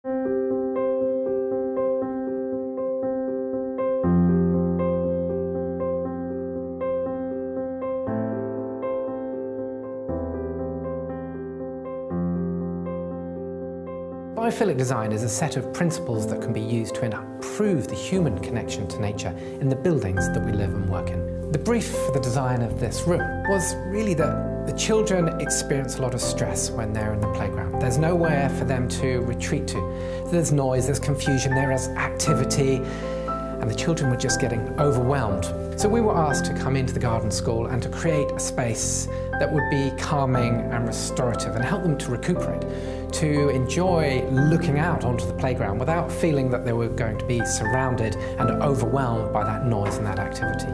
Biophilic design is a set of principles that can be used to improve the human connection to nature in the buildings that we live and work in. The brief for the design of this room was really that the children experience a lot of stress when they're in the playground. There's nowhere for them to retreat to. There's noise, there's confusion, there is activity, and the children were just getting overwhelmed. So we were asked to come into the garden school and to create a space that would be calming and restorative and help them to recuperate, to enjoy looking out onto the playground without feeling that they were going to be surrounded and overwhelmed by that noise and that activity.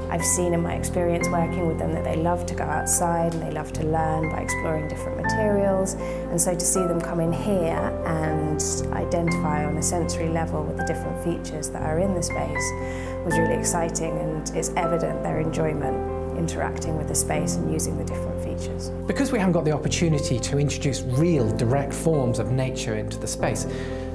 I've seen in my experience working with them that they love to go outside and they love to learn by exploring different materials, and so to see them come in here and identify on a sensory level with the different features that are in the space was really exciting, and it's evident their enjoyment interacting with the space and using the different features. Because we haven't got the opportunity to introduce real direct forms of nature into the space,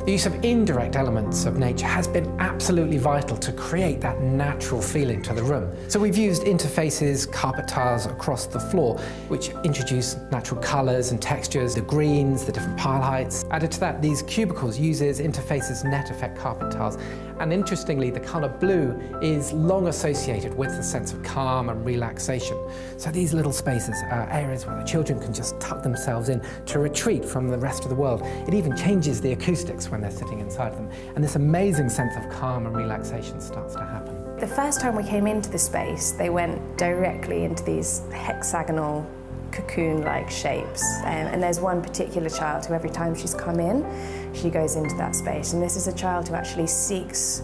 the use of indirect elements of nature has been absolutely vital to create that natural feeling to the room. So we've used interfaces, carpet tiles across the floor, which introduce natural colours and textures, the greens, the different pile heights. Added to that, these cubicles uses interfaces net effect carpet tiles, and interestingly, the colour blue is long associated with the sense of calm and relaxation. So these little spaces are areas where the children can just tuck themselves in to retreat from the rest of the world. It even changes the acoustics when they're sitting inside them, and this amazing sense of calm and relaxation starts to happen. The first time we came into the space, they went directly into these hexagonal cocoon-like shapes, and there's one particular child who every time she's come in, she goes into that space, and this is a child who actually seeks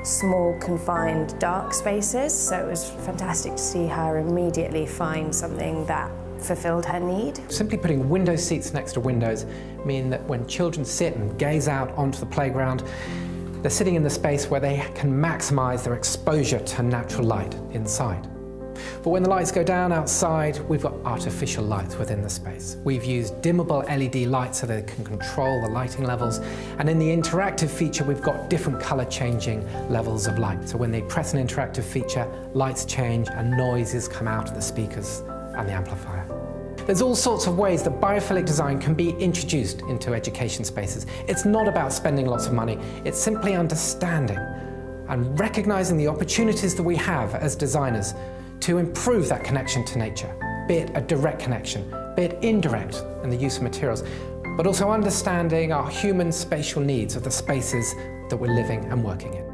small, confined, dark spaces, so it was fantastic to see her immediately find something that fulfilled her need. Simply putting window seats next to windows mean that when children sit and gaze out onto the playground, they're sitting in the space where they can maximise their exposure to natural light inside. But when the lights go down outside, we've got artificial lights within the space. We've used dimmable LED lights so they can control the lighting levels, and in the interactive feature we've got different colour changing levels of light. So when they press an interactive feature, lights change and noises come out of the speakers and the amplifier. There's all sorts of ways that biophilic design can be introduced into education spaces. It's not about spending lots of money, it's simply understanding and recognising the opportunities that we have as designers to improve that connection to nature, be it a direct connection, be it indirect in the use of materials, but also understanding our human spatial needs of the spaces that we're living and working in.